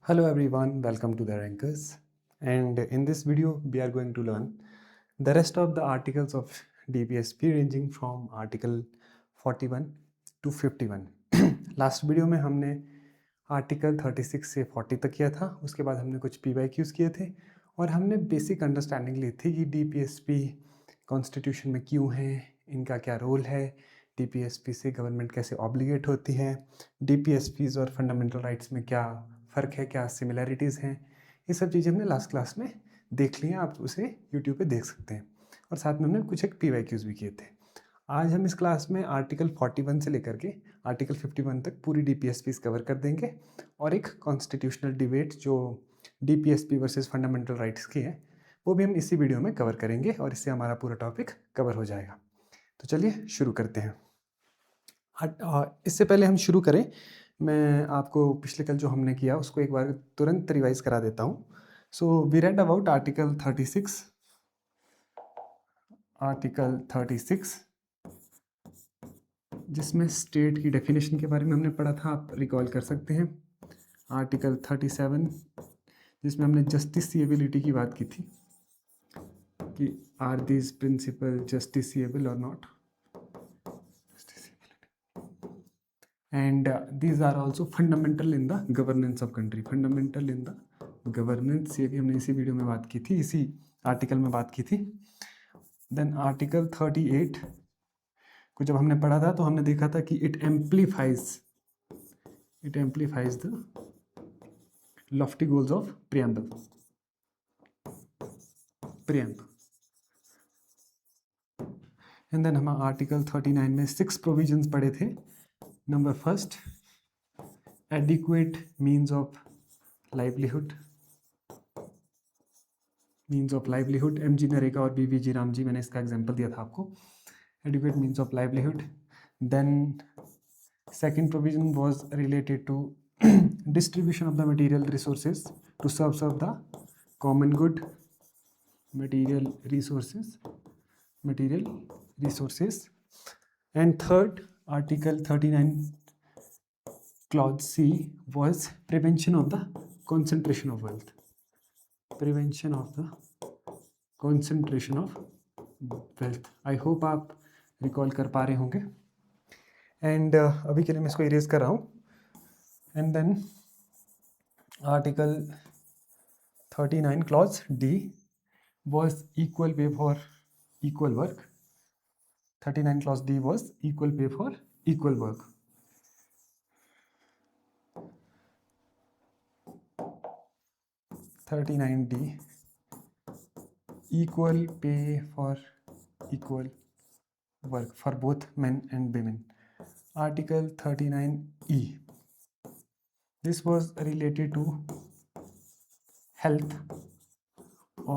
Hello everyone, welcome to the Rankers. And in this video, we are going to learn the rest of the articles of DPSP ranging from Article 41 to 51. Last video में हमने article 36 से 40 तक किया था, उसके बाद हमने कुछ PYQs किए थे और हमने बेसिक अंडरस्टैंडिंग ली थी कि DPSP कॉन्स्टिट्यूशन में क्यों है, इनका क्या रोल है, DPSP से गवर्नमेंट कैसे ऑब्लिगेट होती है, DPSPs और फंडामेंटल राइट्स में क्या फ़र्क है, क्या सिमिलैरिटीज़ हैं, ये सब चीज़ें हमने लास्ट क्लास में देख ली हैं। आप उसे यूट्यूब पे देख सकते हैं और साथ में हमने कुछ एक PYQs भी किए थे। आज हम इस क्लास में आर्टिकल 41 से लेकर के आर्टिकल 51 तक पूरी DPSPs कवर कर देंगे और एक कॉन्स्टिट्यूशनल डिबेट जो DPSP वर्सेस फंडामेंटल राइट्स की है वो भी हम इसी वीडियो में कवर करेंगे और इससे हमारा पूरा टॉपिक कवर हो जाएगा। तो चलिए शुरू करते हैं। इससे पहले हम शुरू करें, मैं आपको पिछले कल जो हमने किया उसको एक बार तुरंत रिवाइज करा देता हूँ। So we read about article 36 जिसमें स्टेट की डेफिनेशन के बारे में हमने पढ़ा था, आप रिकॉल कर सकते हैं। आर्टिकल 37 जिसमें हमने जस्टिसिएबिलिटी की बात की थी कि आर दिस प्रिंसिपल जस्टिसिएबल और not, and these are also fundamental in the governance of country. Fundamental in the governance, ये भी हमने इसी वीडियो में बात की थी, इसी आर्टिकल में बात की थी। देन आर्टिकल 38 को जब हमने पढ़ा था तो हमने देखा था कि it amplifies the lofty goals of preamble. And then हम आर्टिकल 39 में 6 प्रोविजंस पढ़े थे। Number first, adequate means of livelihood. MG NREGA और BVG रामजी, मैंने इसका एग्जांपल दिया था आपको। Adequate means of livelihood. Then second provision was related to distribution of the material resources to serve the common good. Material resources. And third, article 39 clause C was prevention of the concentration of wealth. I hope आप recall कर पा रहे होंगे। And अभी के लिए मैं इसको इरेज कर रहा हूँ। And then article 39 clause D was equal pay for equal work. 39 clause D was equal pay for equal work. equal pay for equal work for both men and women. Article 39E, this was related to health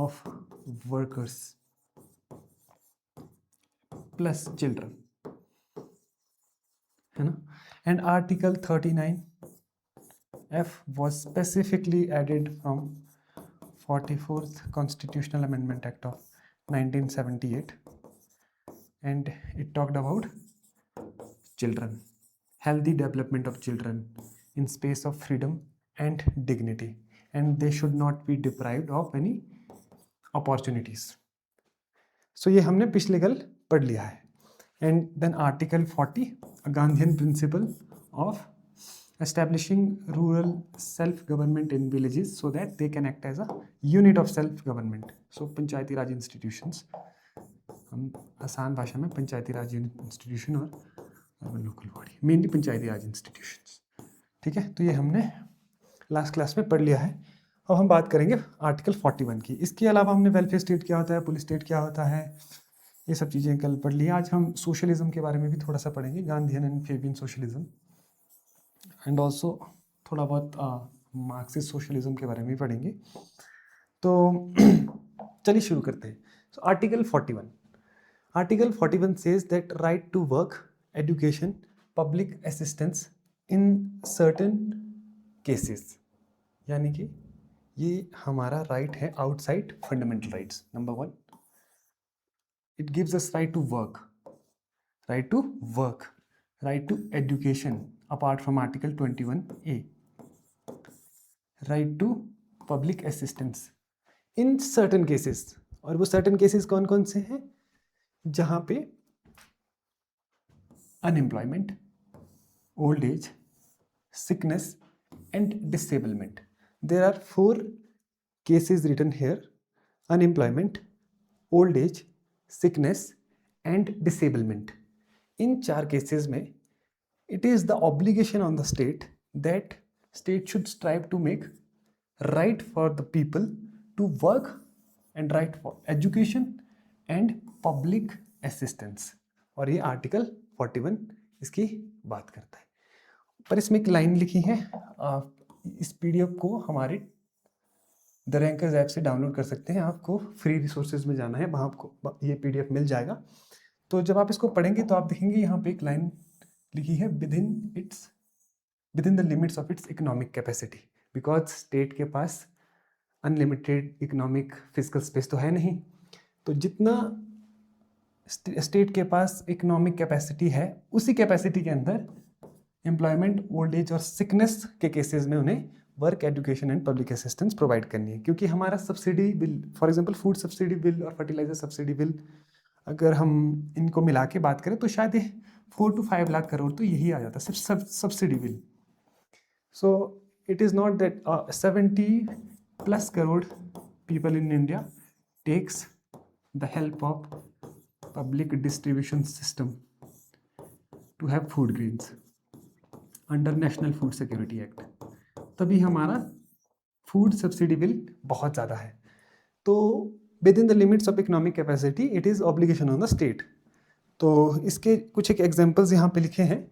of workers plus children, है ना। And Article 39F was specifically added from 44th Constitutional Amendment Act of 1978, and it talked about children, healthy development of children in space of freedom and dignity, and they should not be deprived of any opportunities. So ये हमने पिछले कल पढ़ लिया है। And then Article 40, a Gandhian principle of establishing rural self-government in villages so that they can act as a unit of self-government. So Panchayati Raj institutions, हम आसान भाषा में पंचायती राज इंस्टीट्यूशन और अर्बन लोकल बॉडी, मेनली पंचायती राज institutions. ठीक है, तो ये हमने लास्ट क्लास में पढ़ लिया है। अब हम बात करेंगे आर्टिकल 41 की। इसके अलावा हमने वेलफेयर स्टेट क्या होता है, पुलिस स्टेट क्या होता है, ये सब चीज़ें कल पढ़ ली। आज हम सोशलिज्म के बारे में भी थोड़ा सा पढ़ेंगे, Gandhian and Fabian socialism, and also थोड़ा बहुत मार्क्सिस्ट सोशलिज्म के बारे में भी पढ़ेंगे। तो चलिए शुरू करते हैं। So article 41 says that right to work, education, public assistance in certain cases, यानी कि ये हमारा राइट है outside fundamental rights. Number 1, it gives us right to work, right to education apart from Article 21A, right to public assistance in certain cases. और वो certain cases कौन कौन से हैं? जहां पे unemployment, old age, sickness and disablement. There are 4 cases written here: unemployment, old age, sickness and disablement. In 4 cases में it is the obligation on the state that state should strive to make right for the people to work and right for education and public assistance. और ये article 41 इसकी बात करता है। पर इसमें एक लाइन लिखी है, इस पीडीएफ को हमारे द रैंकर्स ऐप से डाउनलोड कर सकते हैं। आपको फ्री रिसोर्सेज में जाना है, वहाँ आपको ये पीडीएफ मिल जाएगा। तो जब आप इसको पढ़ेंगे तो आप देखेंगे यहाँ पे एक लाइन लिखी है, with in the limits of its economic capacity, because state के पास अनलिमिटेड इकोनॉमिक फिजिकल स्पेस तो है नहीं। तो जितना स्टेट के पास इकोनॉमिक कैपेसिटी है, उसी कैपेसिटी के अंदर एम्प्लॉयमेंट, ओल्ड एज और सिकनेस के केसेस में उन्हें work, education and public assistance provide करनी है। क्योंकि हमारा subsidy bill, for example food subsidy bill और फर्टिलाइजर सब्सिडी बिल, अगर हम इनको मिला के बात करें तो शायद 4 to 5 लाख करोड़ तो यही आ जाता है सिर्फ subsidy bill. So it is not that 70+ crore people in India takes the help of public distribution system to have food grains under national food security act. तभी हमारा फूड सब्सिडी बिल बहुत ज़्यादा है। तो within the limits of economic capacity it is obligation on the state. तो इसके कुछ एक एग्जांपल्स यहाँ पे लिखे हैं।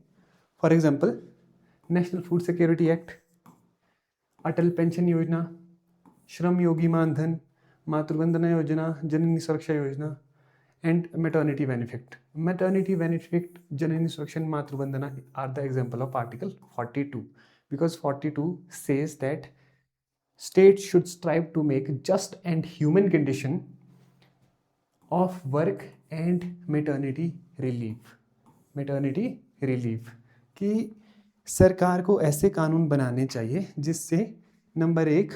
For example national food security act, Atal pension योजना, श्रम योगी मानधन, मातृवंदना योजना, जननी सुरक्षा योजना and maternity benefit. Maternity benefit, Janani Suraksha and Matrubandhana are the example of Article 42, because 42 says that states should strive to make just and human condition of work and maternity relief. Maternity relief कि सरकार को ऐसे कानून बनाने चाहिए जिससे number 1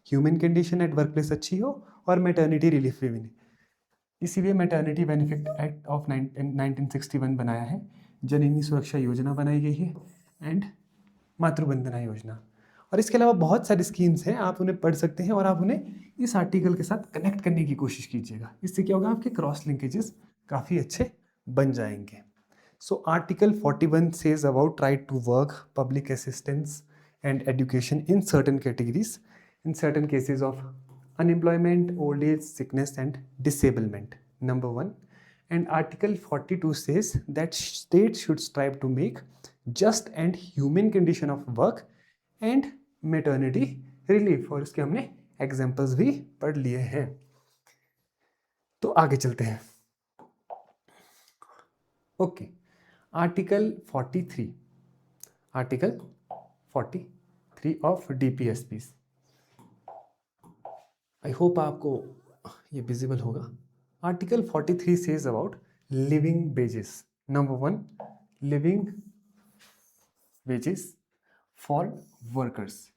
human condition at work place अच्छी हो और मैटर्निटी रिलीफ भी मिले। इसीलिए मैटर्निटी बेनिफिट एक्ट ऑफ 1961 बनाया है, जननी सुरक्षा योजना बनाई गई है एंड मातृवंदना योजना। और इसके अलावा बहुत सारी स्कीम्स हैं, आप उन्हें पढ़ सकते हैं और आप उन्हें इस आर्टिकल के साथ कनेक्ट करने की कोशिश कीजिएगा। इससे क्या होगा, आपके क्रॉस लिंकेजेस काफ़ी अच्छे बन जाएंगे। So article 41 says about right to work, public assistance and education in certain categories, in certain cases of unemployment, old age, sickness and disablement, number 1. And Article 42 says that states should strive to make just and human condition of work and maternity relief। और इसके हमने examples भी पढ़ लिए हैं। तो आगे चलते हैं। Okay, article 43 of DPSPs। I hope आपको ये विजिबल होगा। Article 43 says about living wages. Number 1, living wages for workers.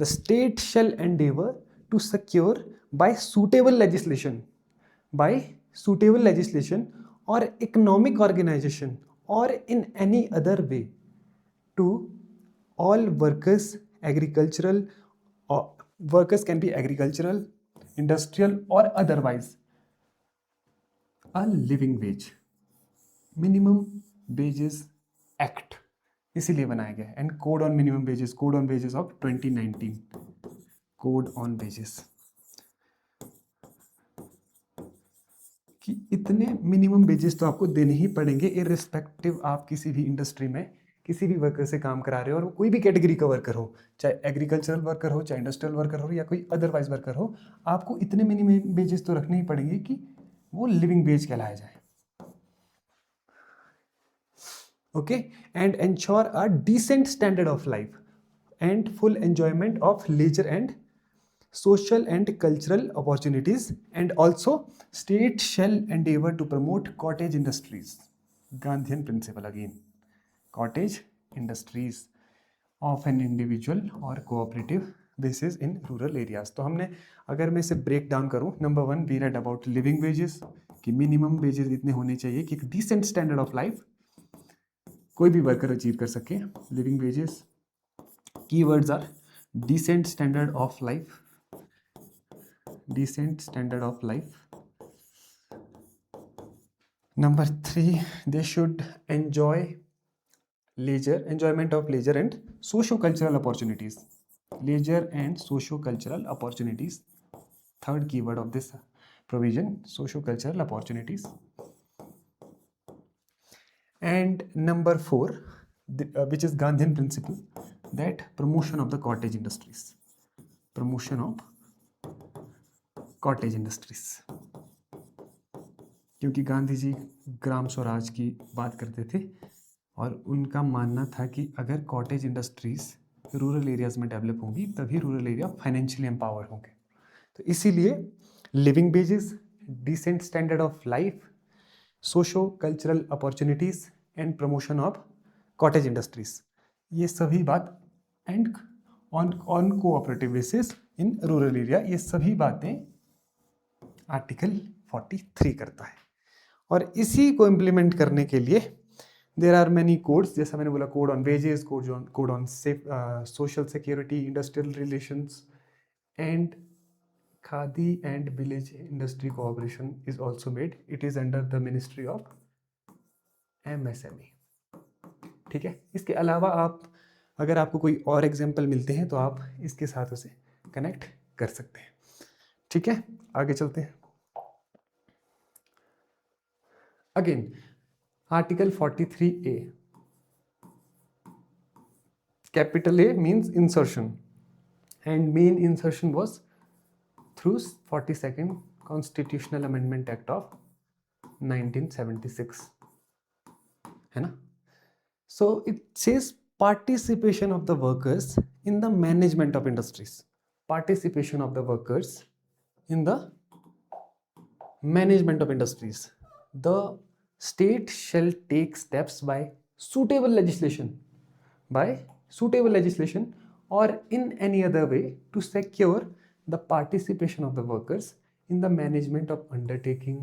The state shall endeavour to secure by suitable legislation or economic organization or in any other way to all workers, workers can be agricultural, industrial or otherwise, a living wage, minimum wages act इसीलिए बनाया गया। And code on minimum wages, code on wages of 2019, code on wages कि इतने minimum wages तो आपको देने ही पड़ेंगे, irrespective आप किसी भी इंडस्ट्री में किसी भी वर्कर से काम करा रहे हो, और वो कोई भी कैटेगरी का वर्कर हो, चाहे एग्रीकल्चरल वर्कर हो, चाहे इंडस्ट्रियल वर्कर हो या कोई अदरवाइज वर्कर हो, आपको इतने मिनिमम वेजेस तो रखने ही पड़ेंगे कि वो लिविंग वेज कहलाया जाए। Okay, and ensure a decent standard of life and full enjoyment of leisure and social and cultural opportunities, and also state shall endeavor to promote cottage industries. Gandhian principle again, cottage industries, of an individual और cooperative basis in rural areas. तो हमने, अगर मैं इसे break down करूँ, number 1 we read about living wages कि minimum wages इतने होने चाहिए कि एक डिसेंट स्टैंडर्ड ऑफ लाइफ कोई भी वर्कर अचीव कर सके। Living wages, keywords are decent standard of life, decent standard of life. Number 3, they should enjoyment of leisure and socio-cultural opportunities. Leisure and socio-cultural opportunities. Third keyword of this provision, socio-cultural opportunities. And number 4, which is Gandhian principle, that promotion of the cottage industries. Promotion of cottage industries. क्योंकि गांधी जी ग्राम स्वराज की बात करते थे और उनका मानना था कि अगर कॉटेज इंडस्ट्रीज रूरल एरियाज में डेवलप होंगी तभी रूरल एरिया फाइनेंशियली एम्पावर होंगे। तो इसीलिए living wages, decent standard of life, socio cultural opportunities and promotion of cottage industries, ये सभी बात, and on cooperative basis in rural area, ये सभी बातें आर्टिकल 43 करता है। और इसी को इम्प्लीमेंट करने के लिए देर आर मैनी कोड्स, जैसा मैंने बोला, code on wages, code on social security, industrial relations and khadi and village industry cooperation is also made. It is under the ministry of MSME। ठीक है, इसके अलावा आप, अगर आपको कोई और एग्जाम्पल मिलते हैं तो आप इसके साथ उसे कनेक्ट कर सकते हैं। ठीक है, आगे चलते हैं। Again, Article 43A. Capital A means insertion, and main insertion was through 42nd Constitutional Amendment Act of 1976, है ना? So it says participation of the workers in the management of industries. Participation of the workers in the management of industries. The state shall take steps by suitable legislation or in any other way to secure the participation of the workers in the management of undertaking,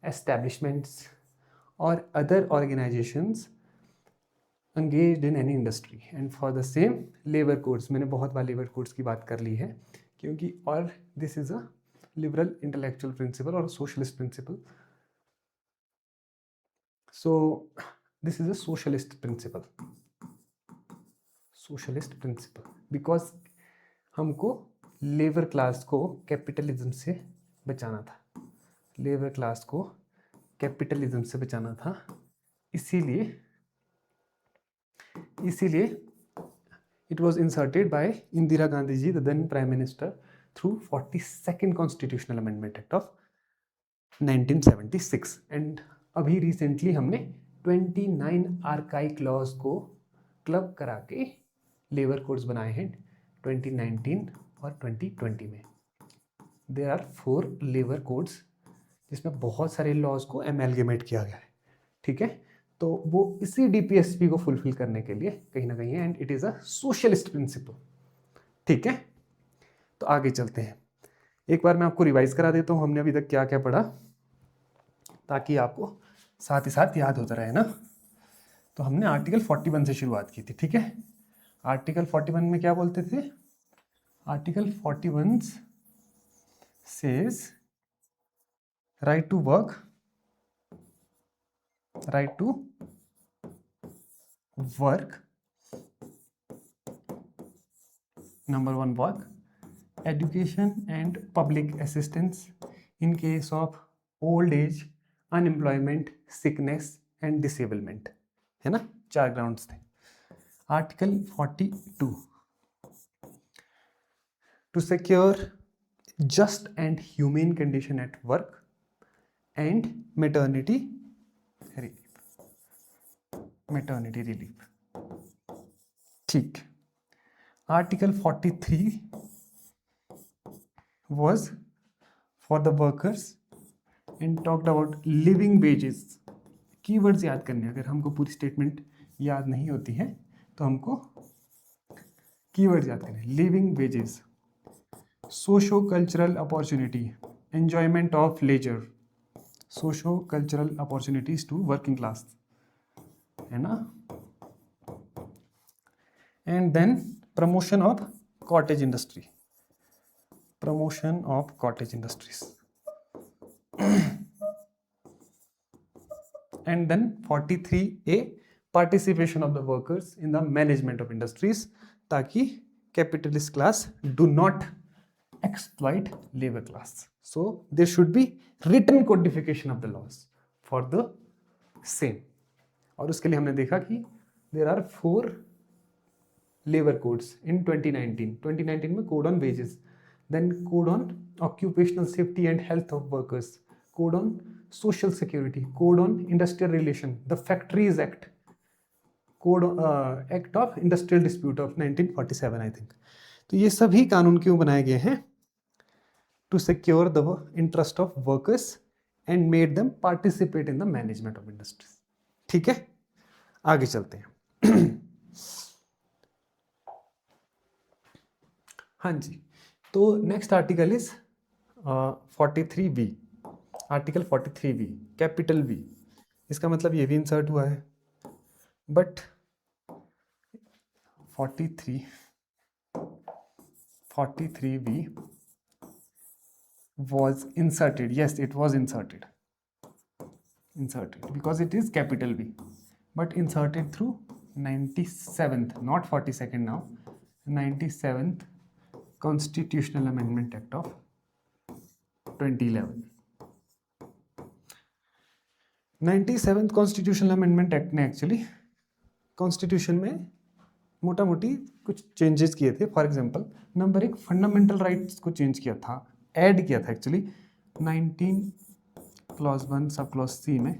establishments or other organizations engaged in any industry, and for the same labor codes। मैंने बहुत बार labor codes की बात कर ली है क्योंकि, और this is a liberal intellectual principle or socialist principle। So this is a socialist principle because हमको labour class को कैपिटलिज्म से बचाना था, लेबर क्लास को कैपिटलिज्म से बचाना था। इसीलिए it was inserted by Indira Gandhi ji, the then Prime Minister, through 42nd Constitutional Amendment Act of 1976। and अभी रिसेंटली हमने 29 आर्काइक लॉज को क्लब करा के लेबर कोड्स बनाए हैं 2019 और 2020 में। देयर आर 4 लेबर कोड्स जिसमें बहुत सारे लॉज को एमेलगेमेट किया गया है। ठीक है, तो वो इसी DPSP को फुलफिल करने के लिए कहीं ना कहीं है, and it is a socialist principle. ठीक है, तो आगे चलते हैं। एक बार मैं आपको रिवाइज करा देता हूँ हमने अभी तक क्या क्या पढ़ा, ताकि आपको साथ ही साथ याद होता रहे ना। तो हमने आर्टिकल 41 से शुरुआत की थी। ठीक है, आर्टिकल 41 में क्या बोलते थे? Article 41 says right to work, right to work, number 1 work, education and public assistance in case of old age, unemployment, sickness and disablement, है ना? 4 ग्राउंड्स थे। Article 42 to secure just and humane condition at work and maternity relief। ठीक, article 43 was for the workers and talked about living wages। Keywords याद करने, अगर हमको पूरी statement याद नहीं होती है तो हमको कीवर्ड याद करें, living wages, socio cultural opportunity, enjoyment of leisure, socio cultural opportunities to working class, है ना, and then promotion of cottage industry, promotion of cottage industries, and then 43A participation of the workers in the management of industries, ताकि capitalist class do not exploit labor class. So there should be written codification of the laws for the same. और उसके लिए हमने देखा कि there are 4 labor codes in 2019. 2019 में code on wages, then code on occupational safety and health of workers, code on social security, code on industrial relation, the Factories Act, code Act of Industrial Dispute of 1947 I think. तो ये सभी कानून क्यों बनाए गए हैं? To secure the interest of workers and made them participate in the management of industries. ठीक है, आगे चलते हैं. हाँ जी, तो next article is 43V, article 43V, capital V. इसका मतलब ये भी इंसर्ट हुआ है, but 43V was inserted. Yes, it was inserted because it is capital V, but inserted through 97th, not 42nd now, 97th Constitutional Amendment Act of 2011. 97th constitutional amendment act ने actually constitution में मोटा मोटी कुछ changes किए थे. For example number 1, fundamental rights को change किया था, ऐड किया था actually. 19 clause 1 sub clause C में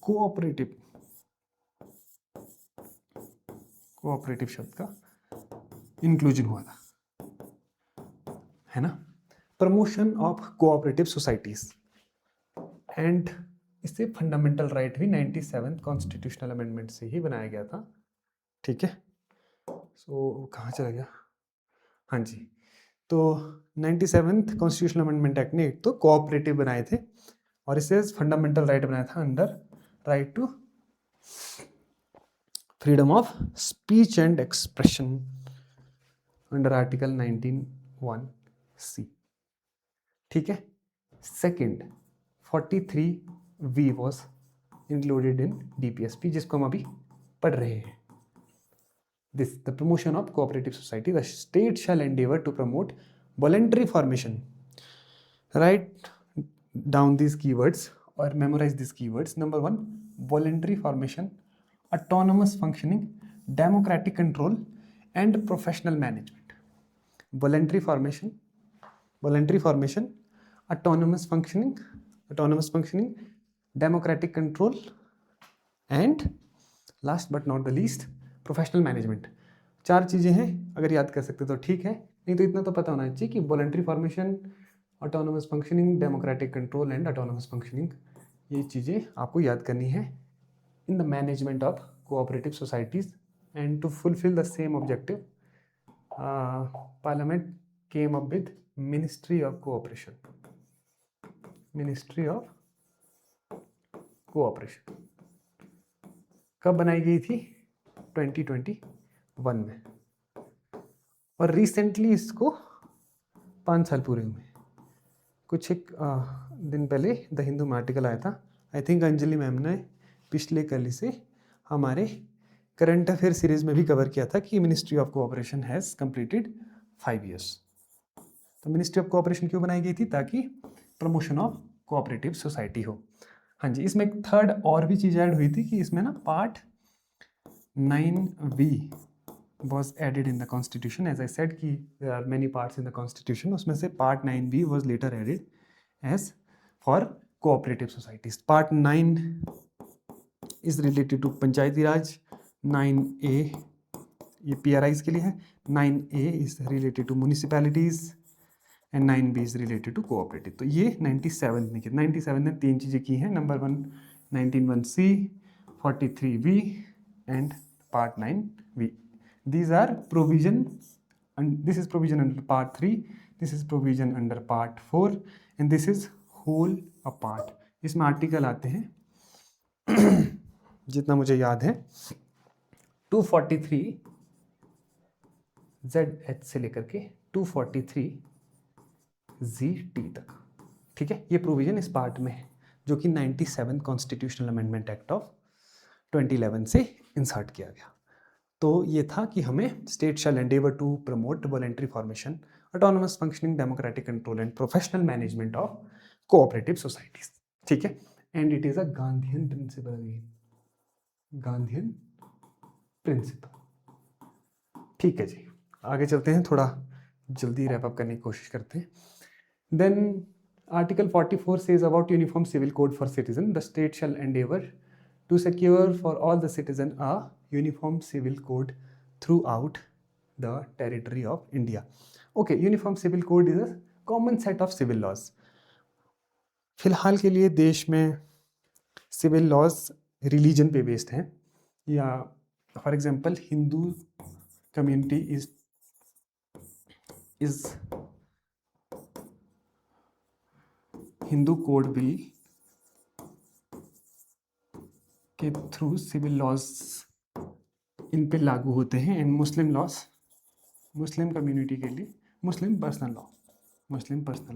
कोऑपरेटिव शब्द का इंक्लूजन हुआ था, है ना. Promotion of cooperative societies, and इससे फंडामेंटल राइट भी 97th कॉन्स्टिट्यूशनल अमेंडमेंट से ही बनाया गया था. ठीक है, सो कहाँ चला गया? हाँ जी, तो 97th कॉन्स्टिट्यूशनल अमेंडमेंट एक्ट ने एक तो कोऑपरेटिव बनाए थे और इससे फंडामेंटल राइट बनाया था under right to freedom of speech and expression under article 19(1)(c. ठीक है. Second 43V was included in DPSP, जिसको हम अभी पढ़ रहे हैं. This, the promotion of cooperative society, the state shall endeavor to promote voluntary formation. Write down these keywords or memorize these keywords. Number 1, voluntary formation, autonomous functioning, democratic control, and professional management. Voluntary formation, autonomous functioning, democratic control, and last but not the least, professional management. 4 चीज़ें हैं, अगर याद कर सकते तो ठीक है, नहीं तो इतना तो पता होना चाहिए कि voluntary formation, autonomous functioning, democratic control and autonomous functioning, ये चीज़ें आपको याद करनी है in the management of cooperative societies. And to fulfil the same objective, parliament came up with ministry of cooperation. Ministry of cooperation कब बनाई गई थी? 2021 में, और रिसेंटली इसको 5 साल पूरे हुए. कुछ एक दिन पहले द हिंदू में आर्टिकल आया था, आई थिंक अंजलि मैम ने पिछले कल से हमारे करंट अफेयर सीरीज में भी कवर किया था कि ministry of cooperation has completed 5 years. तो मिनिस्ट्री ऑफ कोऑपरेशन क्यों बनाई गई थी? ताकि प्रमोशन ऑफ कोऑपरेटिव सोसाइटी हो. हाँ जी, इसमें एक थर्ड और भी चीज़ ऐड हुई थी कि इसमें ना part 9V was added in the constitution. As I said कि there are many parts in the constitution, उसमें से part 9V was later added as for cooperative societies. Part 9 is related to Panchayati Raj, 9A ये PRIs के लिए है, 9A is related to municipalities and 9B is related to cooperative. तो ये 97 ने की. 97 ने 3 चीज़ें की हैं. Number 1 19(1)(c), 43V and part 9V. These are provision and this is provision under part 3, this is provision under part 4 and this is whole a part. इसमें article आते हैं जितना मुझे याद है 243 ZH से लेकर के 243 ZT तक, ठीक है। ये प्रोविजन इस पार्ट में है जो कि 97 कॉन्स्टिट्यूशनल अमेंडमेंट एक्ट ऑफ 2011 से इंसर्ट किया गया। तो ये था कि हमें state shall endeavour to promote voluntary formation, autonomous functioning, democratic control and professional management of cooperative societies, ठीक है। And it is a Gandhian principle, again Gandhian principle, ठीक है जी। आगे चलते हैं, थोड़ा जल्दी रैप अप करने की कोशिश करते हैं। Then article 44 says about uniform civil code for citizen. The state shall endeavor to secure for all the citizen a uniform civil code throughout the territory of India. Okay, uniform civil code is a common set of civil laws. फिलहाल के लिए देश में civil laws religion पे based हैं, या for example Hindu community is Hindu code bill के through civil laws इन पे लागू होते हैं, and Muslim laws Muslim community के लिए Muslim personal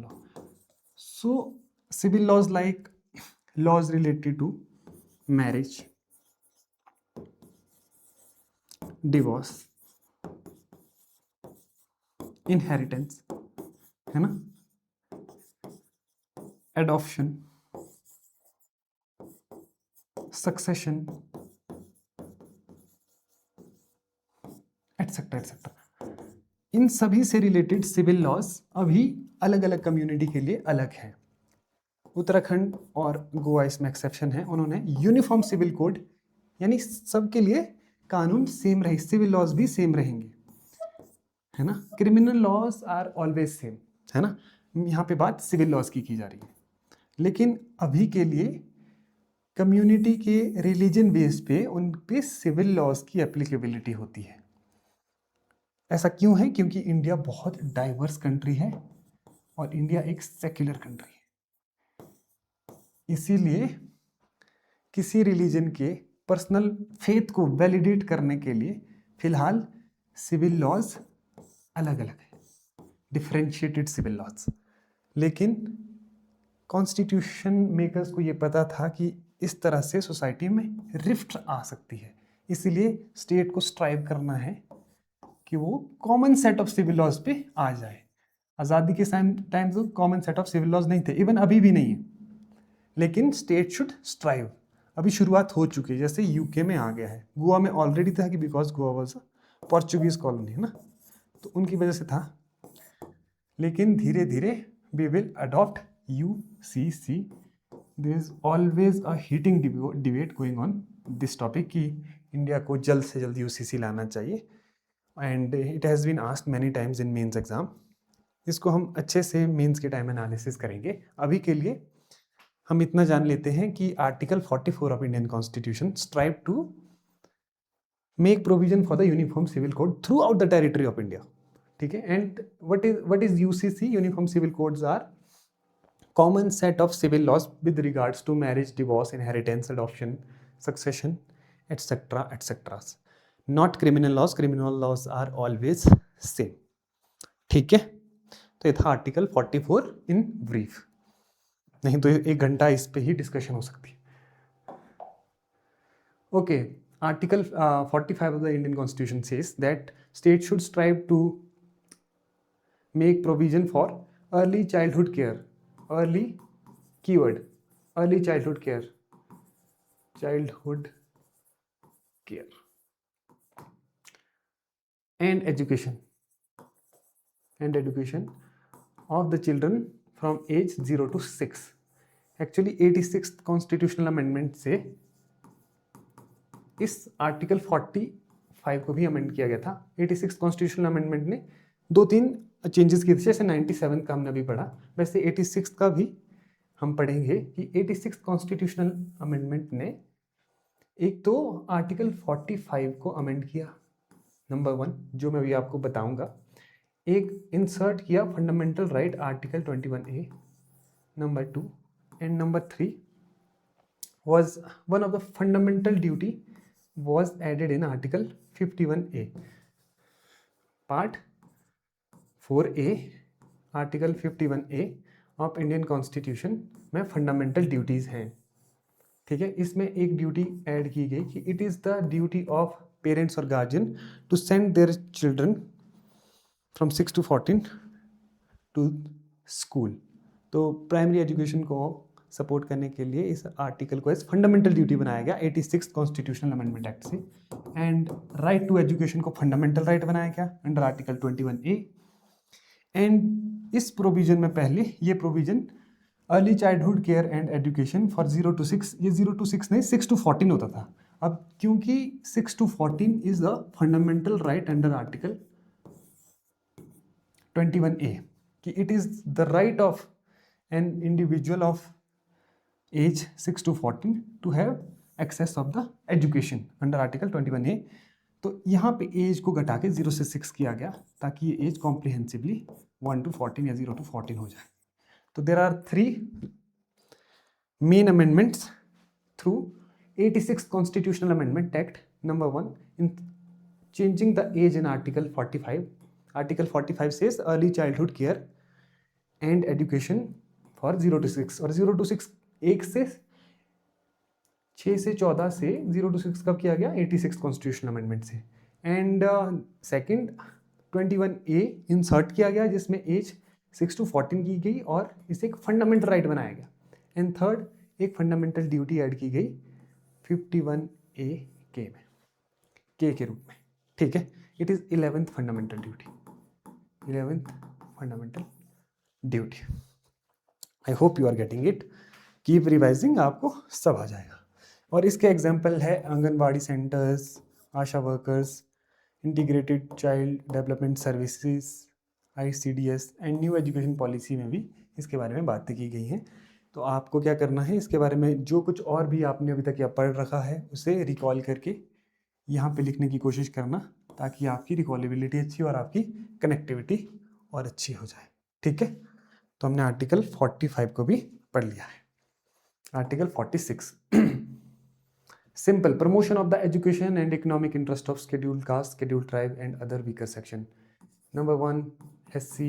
law. So civil laws like laws related to marriage, divorce, inheritance, है ना, एडॉप्शन, सक्सेशन, एटसेट्रा एटसेट्रा, इन सभी से रिलेटेड सिविल लॉज अभी अलग अलग कम्युनिटी के लिए अलग है। उत्तराखंड और गोवा इसमें एक्सेप्शन है, उन्होंने यूनिफॉर्म सिविल कोड, यानी सबके लिए कानून सेम रहे, सिविल लॉज भी सेम रहेंगे, है ना। Criminal laws are always same, है ना। यहाँ पे बात सिविल लॉज की जा रही है, लेकिन अभी के लिए कम्युनिटी के रिलीजन बेस पे उन पे सिविल लॉज की एप्लीकेबिलिटी होती है। ऐसा क्यों है? क्योंकि इंडिया बहुत डाइवर्स कंट्री है और इंडिया एक सेक्युलर कंट्री है, इसीलिए किसी रिलीजन के पर्सनल फेथ को वैलिडेट करने के लिए फिलहाल सिविल लॉज अलग अलग है, डिफरेंशिएटेड सिविल लॉज। लेकिन कॉन्स्टिट्यूशन मेकर्स को ये पता था कि इस तरह से सोसाइटी में रिफ्ट आ सकती है, इसीलिए स्टेट को स्ट्राइव करना है कि वो common set of civil laws पे आ जाए। आज़ादी के टाइम तो common set of civil laws नहीं थे, इवन अभी भी नहीं है, लेकिन स्टेट शुड स्ट्राइव। अभी शुरुआत हो चुकी है, जैसे यूके में आ गया है, गोवा में ऑलरेडी था कि because Goa was a Portuguese colony, है ना, तो उनकी वजह से था। लेकिन धीरे धीरे we will adopt UCC। There is always a heating debate going on this topic कि इंडिया को जल्द से जल्द UCC लाना चाहिए, and it has been asked many times in mains exam. इसको हम अच्छे से मेंस के टाइम एनालिसिस करेंगे। अभी के लिए हम इतना जान लेते हैं कि article 44 of Indian constitution strive to make provision for the uniform civil code throughout the territory of India, ठीक है। And what is UCC? Uniform civil codes are common set of civil laws with regards to marriage, divorce, inheritance, adoption, succession, etc. etc. Not criminal laws. Criminal laws are always same, ठीक है। तो ये था article 44 in brief, नहीं तो 1 घंटा इस पे ही डिस्कशन हो सकती है। Okay, article 45 of the Indian Constitution says that state should strive to make provision for early childhood care. Early keyword, early childhood care, and education of the children from age 0 to 6. Actually 86th constitutional amendment से इस article 45 को भी amend किया गया था। 86th constitutional amendment ने 2-3 changes किए थे, जैसे 97 का हमने अभी पढ़ा, वैसे 86 का भी हम पढ़ेंगे कि 86 कॉन्स्टिट्यूशनल अमेंडमेंट ने एक तो आर्टिकल 45 को अमेंड किया, नंबर 1, जो मैं अभी आपको बताऊंगा, एक इंसर्ट किया fundamental right article 21A, number 2, and number 3 was one of the fundamental duty was added in article 51A. Part 4A article 51A of Indian constitution में फंडामेंटल ड्यूटीज हैं, ठीक है। इसमें एक ड्यूटी ऐड की गई कि it is the duty of parents और guardian to send their children from 6 to 14 to school. तो प्राइमरी एजुकेशन को सपोर्ट करने के लिए इस आर्टिकल को एज फंडामेंटल ड्यूटी बनाया गया 86 कॉन्स्टिट्यूशनल अमेंडमेंट एक्ट से। एंड राइट टू एजुकेशन को फंडामेंटल राइट बनाया गया अंडर आर्टिकल 21A। एंड इस प्रोविजन में पहले ये provision early childhood care and education for 0 to 6, ये 0 to 6 नहीं 6 to 14 होता था। अब क्योंकि 6 to 14 is the fundamental right under article 21A कि it is the right of an individual of age 6 to 14 to have access of the education under article 21A। तो यहाँ पे एज को घटा के 0 से 6 किया गया ताकि ये एज कॉम्प्रिहेंसिवली 1 to 14 या 0 to 14 हो जाए। तो there are 3 main amendments through 86 constitutional amendment act. Number 1 in changing the age in article 45। Article 45 says early childhood care and education for 0 to 6, और 0 to 6 1 से 6 से 14 से 0 to 6 कब किया गया 86 कॉन्स्टिट्यूशनल अमेंडमेंट से। एंड सेकंड 21A इंसर्ट किया गया जिसमें एज 6 to 14 की गई और इसे एक फंडामेंटल राइट बनाया गया। एंड थर्ड एक फंडामेंटल ड्यूटी ऐड की गई 51A के रूप में, ठीक है। It is 11th fundamental duty, 11th fundamental duty. I hope you are getting it. Keep revising, आपको सब आ जाएगा। और इसके एग्जाम्पल है anganwadi centres, ASHA workers, integrated child development services, ICDS and new education policy में भी इसके बारे में बातें की गई हैं। तो आपको क्या करना है, इसके बारे में जो कुछ और भी आपने अभी तक या पढ़ रखा है उसे रिकॉल करके यहाँ पे लिखने की कोशिश करना ताकि आपकी रिकॉलेबिलिटी अच्छी और आपकी कनेक्टिविटी और अच्छी हो जाए, ठीक है। तो हमने आर्टिकल 45 को भी पढ़ लिया है। Article 46 simple promotion of the education and economic interest of scheduled caste, scheduled tribe and other weaker section. Number 1 SC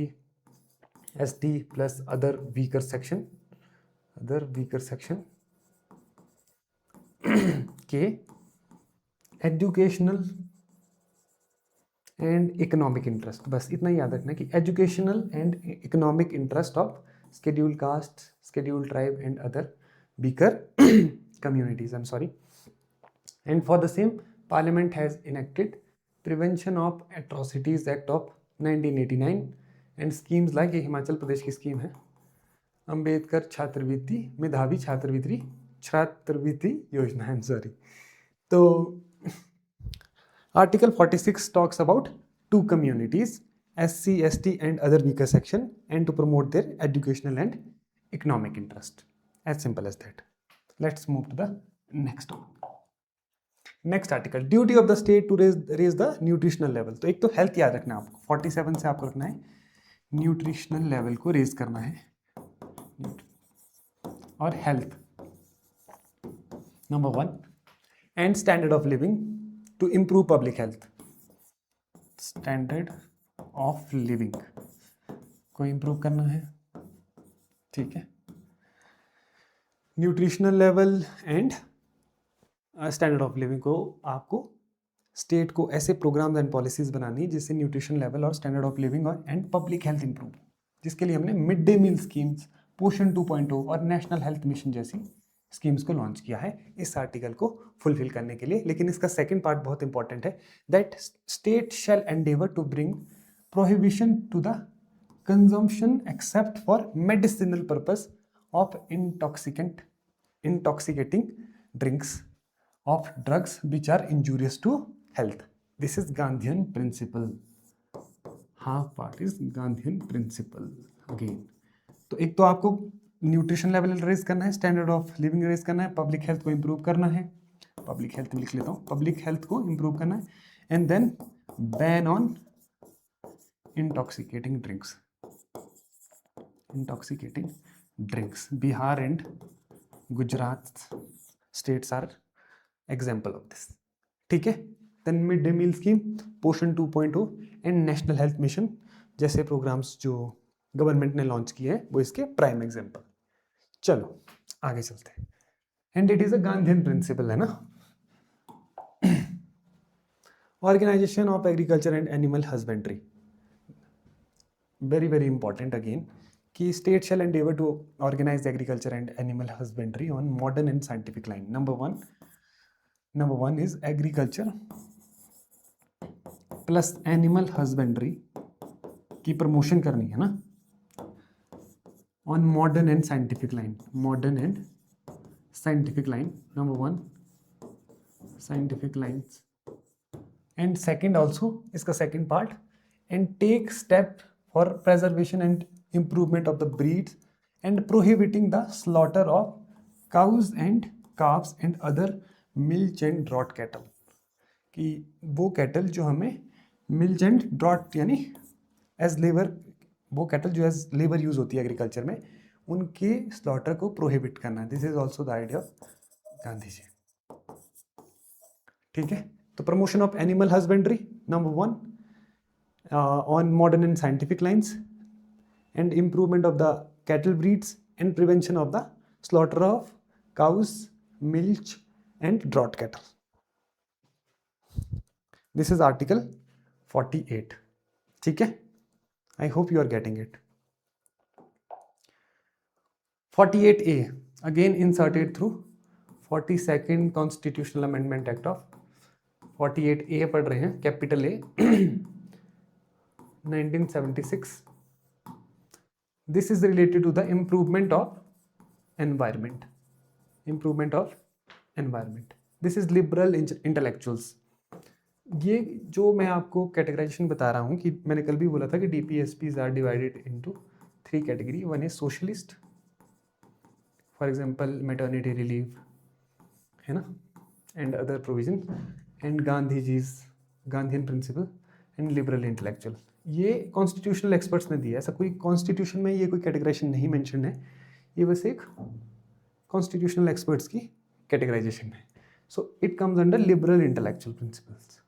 ST plus other weaker section के एजुकेशनल एंड इकोनॉमिक इंटरेस्ट, बस इतना ही याद रखना कि educational and economic interest of scheduled caste, scheduled tribe and other weaker communities, I'm sorry. And for the same, Parliament has enacted Prevention of Atrocities Act of 1989 and schemes like ये हिमाचल प्रदेश की scheme है अंबेडकर छात्रवृत्ति, मेधावी छात्रवृत्ति योजना, I'm sorry. तो Article 46 talks about 2 communities, SC, ST and other weaker section, and to promote their educational and economic interest. As simple as that. Let's move to the next one. Next article, duty of the state to raise the nutritional level. तो एक तो health याद रखना है आपको, 47 से आपको रखना है न्यूट्रिशनल लेवल को रेज करना है, और health number 1 and standard of living to improve public health. Standard of living को इम्प्रूव करना है, ठीक है। Nutritional level and standard of living को आपको स्टेट को ऐसे प्रोग्राम्स एंड पॉलिसीज बनानी है जिससे न्यूट्रिशन लेवल और स्टैंडर्ड ऑफ लिविंग और एंड पब्लिक हेल्थ इंप्रूव, जिसके लिए हमने मिड डे मील स्कीम्स, पोषण 2.0 और नेशनल हेल्थ मिशन जैसी स्कीम्स को लॉन्च किया है इस आर्टिकल को फुलफिल करने के लिए। लेकिन इसका सेकेंड पार्ट बहुत इंपॉर्टेंट है, that state shall endeavour to bring prohibition to the consumption except for medicinal purpose of intoxicating drinks of drugs which are injurious to health. This is Gandhian principle. Half part is Gandhian principle again. तो एक तो आपको nutrition level raise करना है, standard of living raise करना है, public health को improve करना है, पब्लिक हेल्थ लिख लेता हूँ, पब्लिक हेल्थ को इम्प्रूव करना है, and then ban on intoxicating drinks. Bihar and Gujarat states are example of this. ठीक है. Then mid day meal scheme, Poshan 2.0 and national health mission जैसे प्रोग्राम्स जो गवर्नमेंट ने लॉन्च किए हैं वो इसके प्राइम एग्जाम्पल. चलो आगे चलते हैं. And it is a Gandhian principle है ना. Organisation of agriculture and animal husbandry, very important again, कि state shall endeavor to organize agriculture and animal husbandry on modern and scientific line. Number one is agriculture plus animal husbandry की promotion करनी है ना, on modern and scientific line. Number one, scientific lines. And second also, इसका second part, and take step for preservation and improvement of the breeds and prohibiting the slaughter of cows and calves and other milch and draught cattle. कि वो cattle जो हमें milch and draught यानी as labour, वो cattle जो as labour use होती है agriculture में, उनके स्लॉटर को प्रोहिबिट करना. This is also the idea of Gandhi ji. ठीक है. तो promotion of animal husbandry number one on modern and scientific lines, and improvement of the cattle breeds and prevention of the slaughter of cows, milch and draught cattle. This is article 48. ठीक है. I hope you are getting it. 48A again inserted through 42nd Constitutional Amendment Act of 48A पढ़ रहे हैं, capital A 1976. This is related to the improvement of environment. This is liberal intellectuals. ये जो मैं आपको categorisation बता रहा हूँ कि मैंने कल भी बोला था कि DPSPs are divided into 3 category. One is socialist, for example maternity relief है ना, and other provision, and Gandhian principle and liberal intellectual. ये कॉन्स्टिट्यूशनल एक्सपर्ट्स ने दिया, ऐसा कोई कॉन्स्टिट्यूशन में ये कोई कैटेगराइजेशन नहीं मेंशन है, ये बस एक कॉन्स्टिट्यूशनल एक्सपर्ट्स की कैटेगराइजेशन है. So it comes under liberal intellectual principles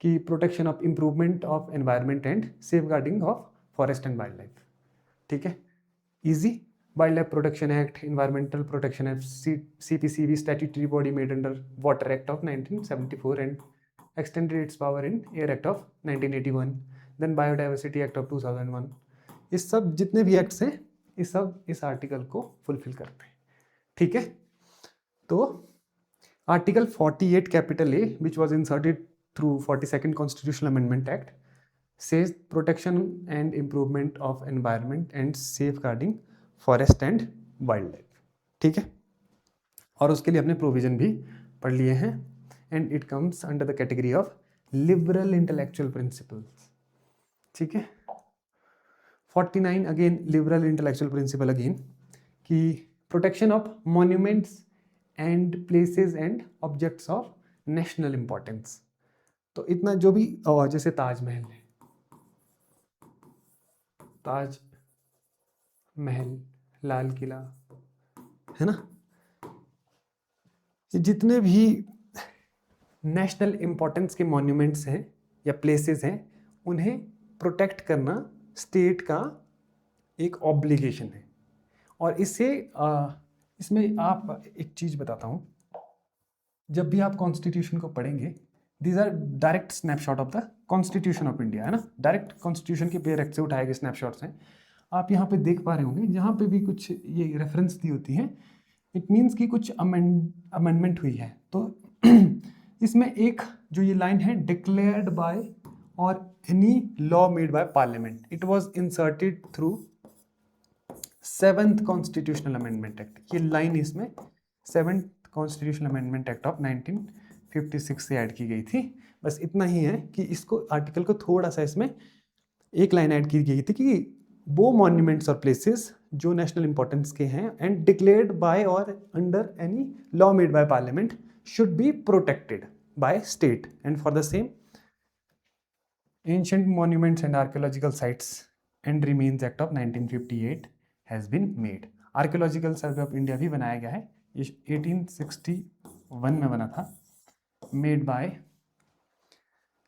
की protection of improvement of environment and safeguarding of forest and wild life. ठीक है. Easy. Wild life protection act, environmental protection act, CPCB statutory body made under water act of 1974 and extended its power in air act of 1981, then biodiversity act of 2001. ये सब जितने भी acts हैं ये सब इस आर्टिकल को फुलफिल करते हैं. ठीक है. तो article 48 capital A which was inserted through 42nd constitutional amendment act says protection and improvement of environment and safeguarding forest and wild life. ठीक है. और उसके लिए अपने प्रोविजन भी पढ़ लिए हैं, and it comes under the category of liberal intellectual principles. ठीक है. 49 again liberal intellectual principle again, कि protection of monuments and places and objects of national importance. तो इतना जो भी जैसे ताजमहल है, ताजमहल, लाल किला है ना, ये जितने भी नेशनल इंपॉर्टेंस के मॉन्यूमेंट्स हैं या प्लेसेस हैं, उन्हें प्रोटेक्ट करना स्टेट का एक ऑब्लिगेशन है. और इसमें आप एक चीज़ बताता हूँ, जब भी आप कॉन्स्टिट्यूशन को पढ़ेंगे, these are direct snapshot of the constitution of India है ना, डायरेक्ट कॉन्स्टिट्यूशन के बेयर एक्ट से उठाए गए स्नैपशॉट्स हैं. आप यहाँ पे देख पा रहे होंगे, जहाँ पे भी कुछ ये रेफरेंस दी होती है, इट मीन्स कि कुछ अमेंडमेंट हुई है. तो इसमें एक जो ये लाइन है, डिक्लेयर्ड बाय और any law made by parliament, it was inserted through 7th constitutional amendment act. ये लाइन इसमें 7th constitutional amendment act of 1956 से ऐड की गई थी. बस इतना ही है कि इसको आर्टिकल को थोड़ा सा इसमें एक लाइन ऐड की गई थी कि वो मॉन्यूमेंट्स और प्लेसेस जो नेशनल इंपॉर्टेंस के हैं एंड डिक्लेयर्ड बाय और under any law made by parliament should be protected by state, and for the same Ancient Monuments and Archaeological Sites and Remains Act of 1958 has been made. Archaeological survey of India भी बनाया गया है, ये 1861 में बना था, made by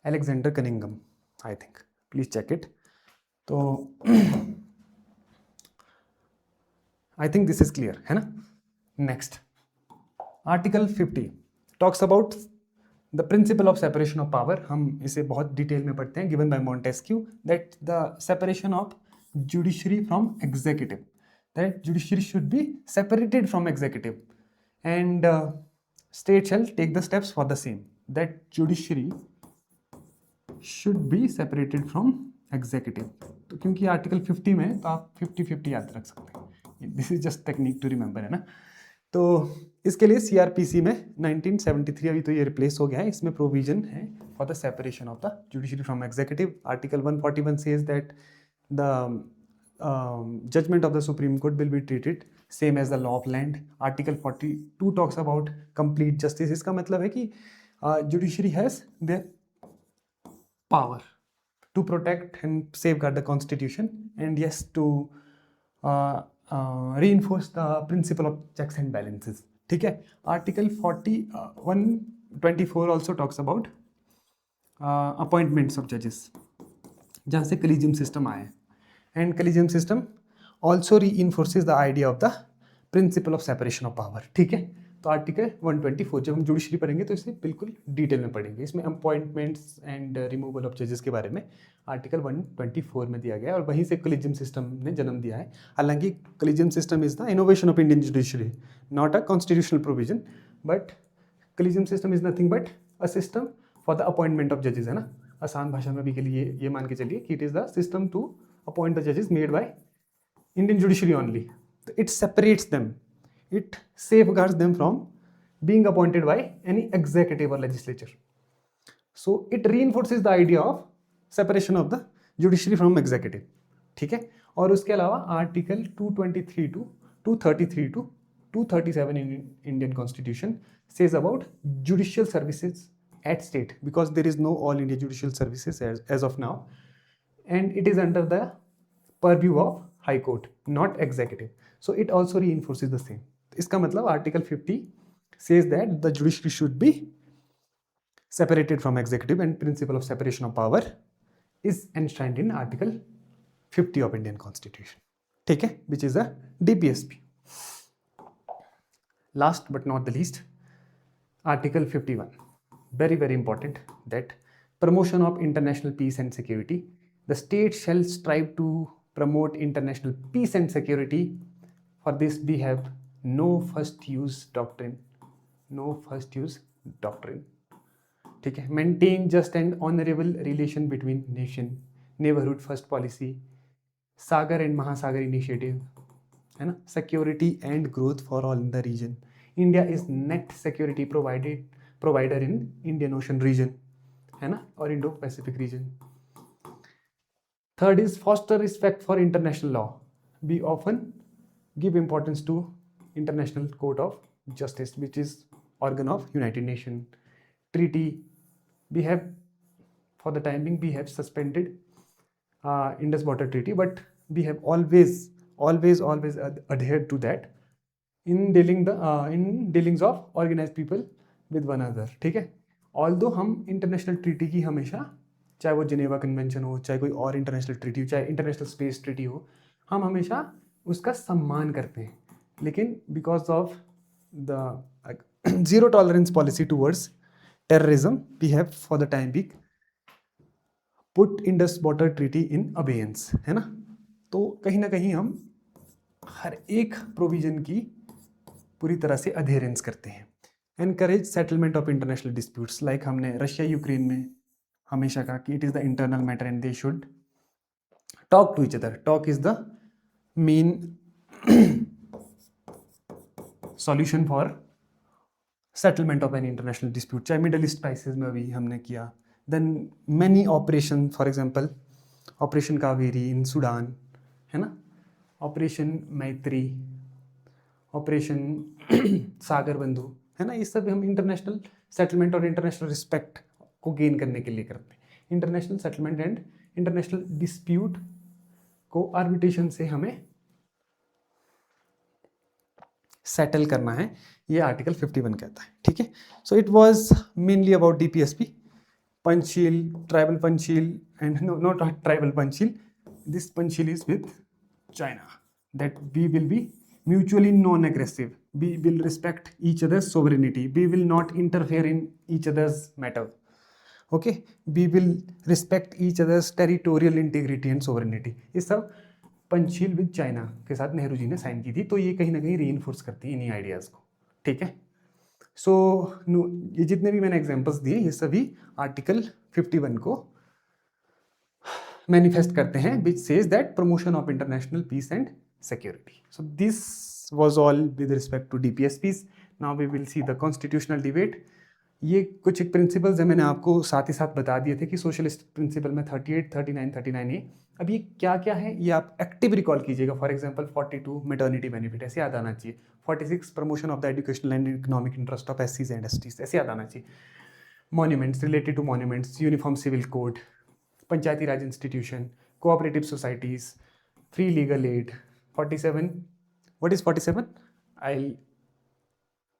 Alexander Cunningham I think, please check it. तो I think this is clear है ना. Next article 50 talks about the principle of separation of power. हम इसे बहुत डिटेल में पढ़ते हैं. Given by Montesquieu that the separation of judiciary from executive, that judiciary should be separated from executive and state shall take the steps for the same. That judiciary should be separated from executive. तो क्योंकि article 50 में तो आप 50-50 याद रख सकते हैं. This is just technique to remember है ना. तो इसके लिए सीआरपीसी में 1973 अभी तो ये रिप्लेस हो गया है, इसमें प्रोविजन है for the separation of the judiciary from executive. Article 141 says that the judgment of the Supreme Court will be treated same as the law of land. Article 42 talks about complete justice. इसका मतलब है कि judiciary has their power to protect and safeguard the constitution and yes to reinforce the principle of checks and balances. ठीक है. Article 124 also talks about appointments of judges, जहाँ से collegium system आया है. And collegium system also reinforces the idea of the principle of separation of power. ठीक है. तो article 124 जब हम जुडिशरी पढ़ेंगे तो इसे बिल्कुल डिटेल में पढ़ेंगे. इसमें अपॉइंटमेंट्स एंड रिमूवल ऑफ जजेस के बारे में आर्टिकल 124 में दिया गया है और वहीं से कॉलेजियम सिस्टम ने जन्म दिया है. हालांकि collegium system is the innovation of Indian judiciary, not a constitutional provision, but collegium system is nothing but a system for the appointment of जजेस है ना. आसान भाषा में भी के लिए ये मान के चलिए कि it is the system to appoint the judges made by Indian judiciary only. It separates them. It safeguards them from being appointed by any executive or legislature. So it reinforces the idea of separation of the judiciary from executive. ठीक है. और उसके अलावा article 223 to 233 to 237 in Indian Constitution says about judicial services at state, because there is no all India judicial services as of now. And it is under the purview of High Court, not executive. So it also reinforces the same. इसका मतलब article 50 says that the judiciary should be separated from executive and principle of separation of power is enshrined in article 50 of Indian Constitution. ठीक है, which is a DPSP. Last but not the least, article 51, very very important, that promotion of international peace and security. The state shall strive to promote international peace and security. For this we have no first use doctrine. No first use doctrine. ठीक है. Maintain just and honorable relation between nation. Neighborhood first policy. Sagar and Mahasagar initiative. है ना. Security and growth for all in the region. India is net security provider in Indian Ocean region. है ना. और Indo-Pacific region. Third is foster respect for international law. We often give importance to International Court of Justice, which is organ of United Nations. Treaty, we have, for the time being, we have suspended Indus Water Treaty, but we have always adhered to that in dealings of organized people with one another. ठीक है. Although हम international treaty की हमेशा, चाहे वो Geneva convention हो, चाहे कोई और इंटरनेशनल ट्रीटी हो, चाहे इंटरनेशनल स्पेस ट्रीटी हो, हम हमेशा उसका सम्मान करते हैं. लेकिन because of the zero tolerance policy towards terrorism we have for the time being put Indus water treaty in abeyance, है ना. तो कहीं ना कहीं हम हर एक प्रोविजन की पूरी तरह से अधेरेंस करते हैं. Encourage settlement of international disputes, like हमने रशिया यूक्रेन में हमेशा कहा कि it is the internal matter and they should talk to each other. Talk is the main solution for settlement of an international dispute. चाहे middle east crisis में भी हमने किया. Then many operation, for example operation Kaveri in Sudan, है ना. Operation मैत्री, operation सागर बंधु, है ना. ये सब हम इंटरनेशनल सेटलमेंट और इंटरनेशनल रिस्पेक्ट को गेन करने के लिए करते हैं. International settlement and international dispute को आर्बिट्रेशन से हमें सेटल करना है, ये आर्टिकल 51 कहता है, ठीक है। So it was mainly about DPSP, Panchsheel, tribal Panchsheel, and no not tribal Panchsheel, this Panchsheel is with China, that we will be mutually non-aggressive, we will respect each other's sovereignty, we will not interfere in each other's matter, okay, we will respect each other's territorial integrity and sovereignty। ये सब Panchsheel with China के साथ नेहरू जी ने sign की थी, तो ये कहीं ना कहीं रीइंफोर्स करती है इन्हीं आइडियाज को, ठीक है। सो ये जितने भी मैंने एग्जांपल्स दिए ये सभी आर्टिकल 51 को manifest करते हैं, which says that promotion of international peace and security. So this was all with respect to DPSPs. Now we will see the constitutional debate. ये कुछ एक प्रिंसिपल्स है, मैंने आपको साथ ही साथ बता दिए थे कि सोशलिस्ट प्रिंसिपल में 38, 39, 39A। अब ये क्या क्या है ये आप एक्टिव रिकॉल कीजिएगा। फॉर एग्जांपल 42 मैटर्निटी बेनिफिट, ऐसे याद आना चाहिए। 46 promotion of the educational and economic interest of SCs and STs, ऐसे याद आना चाहिए। Monuments, related to monuments, uniform civil code, Panchayati Raj institution, cooperative societies, free legal aid. 47, what is 47? I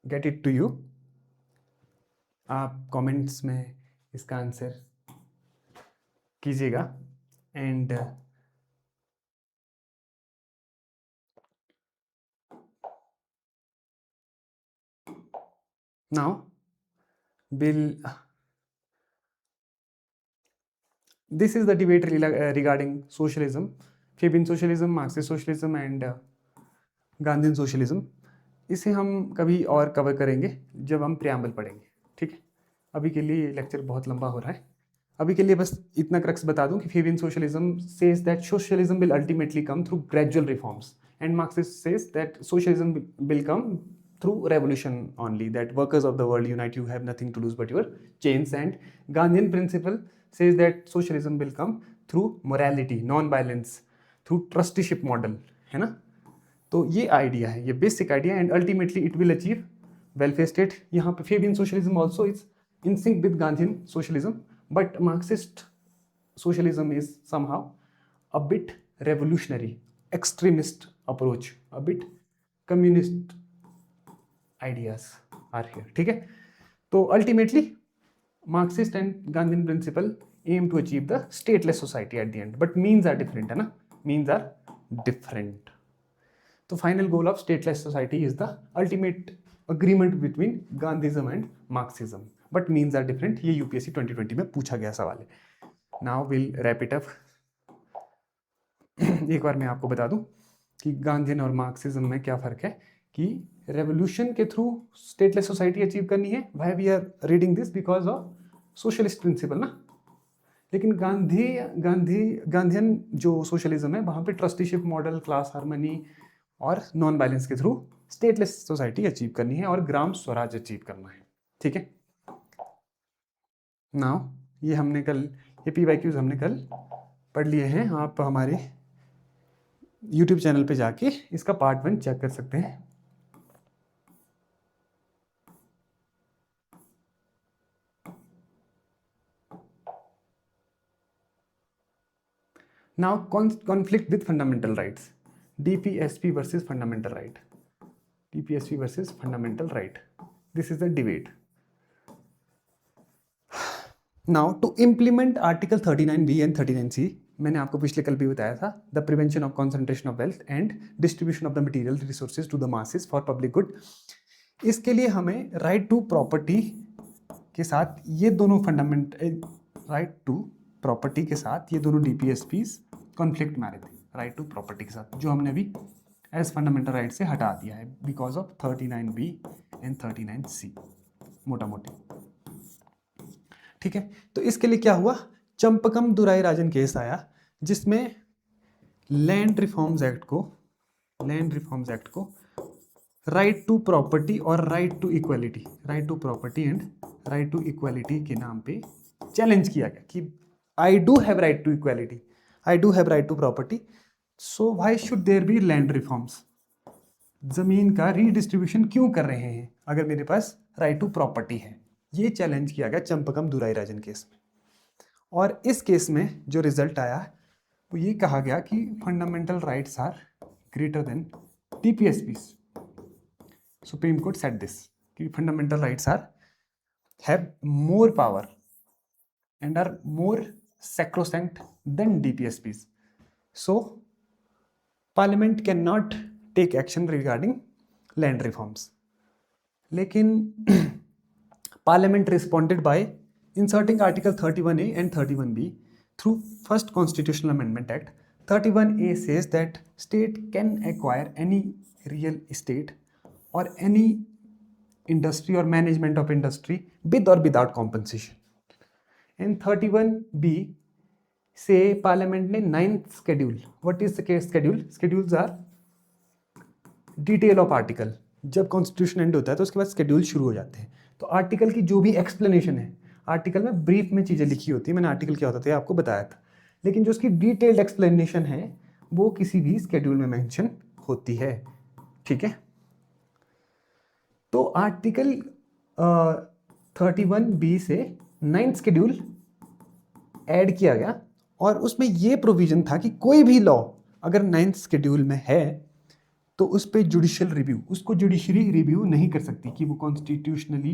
get it to you, आप comments में इसका answer कीजिएगा। And now bill, this is the debate regarding socialism, Fabian socialism, Marxist socialism and Gandhian socialism। इसे हम कभी और cover करेंगे जब हम प्रियम्बल पढ़ेंगे, ठीक है। अभी के लिए लेक्चर बहुत लंबा हो रहा है। अभी के लिए बस इतना क्रक्स बता दूं कि Fabian socialism says that socialism will ultimately come through gradual reforms and Marxist says that socialism will come through revolution only, that workers of the world unite, you have nothing to lose but your chains। And Gandhian principle says that socialism will come through morality, non-violence, through trusteeship model, है ना। तो ये idea है, ये basic idea, and ultimately it will achieve welfare state. यहाँ पे Fabian socialism also is in sync with Gandhian socialism, but Marxist socialism is somehow a bit revolutionary, extremist approach, a bit communist ideas are here, ठीक है। तो ultimately Marxist and Gandhian principle aim to achieve the stateless society at the end, but means are different, है ना, means are different। तो final goal of stateless society is the ultimate agreement between Gandhism and Marxism, but means are different। ये UPSC 2020 में पूछा गया सवाल है। Now we'll wrap it up। एक बार मैं आपको बता दूं कि गांधीयन और मार्क्सिज्म में क्या फर्क है, कि रेवोल्यूशन के थ्रू स्टेटलेस सोसाइटी अचीव करनी है। Why we are reading this? Because of socialist principle ना। लेकिन गांधीयन जो सोशलिज्म है वहाँ पे ट्रस्टीशिप मॉडल, क्लास हार्मनी और नॉन वायलेंस के थ्रू स्टेटलेस सोसाइटी अचीव करनी है और ग्राम स्वराज अचीव करना है, ठीक है। नाउ ये हमने कल, ये PYQs हमने कल पढ़ लिए हैं। आप हमारे YouTube चैनल पे जाके इसका पार्ट 1 चेक कर सकते हैं। Now conflict with fundamental rights, DPSP versus fundamental right, DPSP versus fundamental right, this is the debate। Now to implement article 39B and 39C, मैंने आपको पिछले कल भी बताया था, the prevention of concentration of wealth and distribution of the material resources to the masses for public good। इसके लिए हमें right to property के साथ ये दोनों फंडामेंटल, राइट टू प्रॉपर्टी के साथ ये दोनों DPSPs कॉन्फ्लिक्ट में आ रहे थे, राइट टू प्रॉपर्टी के साथ, जो हमने अभी एज फंडामेंटल राइट से हटा दिया है because of 39B and 39C मोटा मोटी, ठीक है। तो इसके लिए क्या हुआ, चंपकम दुराई राजन केस आया जिसमें लैंड रिफॉर्म्स एक्ट को राइट टू प्रॉपर्टी और right to equality, right to property and right to equality के नाम पे चैलेंज किया गया कि I do have right to equality, I do have right to property, so why should there be land reforms. जमीन का redistribution क्यों कर रहे हैं अगर मेरे पास राइट टू प्रॉपर्टी है। ये चैलेंज किया गया चंपकम दुराई राजन केस में। और इस केस में जो रिजल्ट आया वो ये कहा गया कि fundamental rights are greater than DPSPs. Supreme Court said this कि fundamental rights have more power and are more sacrosanct than DPSPs. So Parliament cannot take action regarding land reforms. लेकिन Parliament responded by inserting Article 31A and 31B through first Constitutional Amendment Act. 31A says that state can acquire any real estate or any industry or management of industry with or without compensation. And 31B say Parliament ने 9th schedule. What is the schedule? Schedules are detail of article. जब constitution and होता है तो उसके बाद schedule शुरू हो जाते हैं. तो आर्टिकल की जो भी एक्सप्लेनेशन है, आर्टिकल में ब्रीफ में चीज़ें लिखी होती है, मैंने आर्टिकल क्या होता था आपको बताया था, लेकिन जो उसकी डिटेल्ड एक्सप्लेनेशन है वो किसी भी स्केड्यूल में मेंशन होती है. ठीक है, तो आर्टिकल 31B से 9th शेड्यूल ऐड किया गया और उसमें ये प्रोविजन था कि कोई भी लॉ अगर 9th शेड्यूल में है तो उस पर जुडिशियल रिव्यू, उसको जुडिशरी रिव्यू नहीं कर सकती कि वो कॉन्स्टिट्यूशनली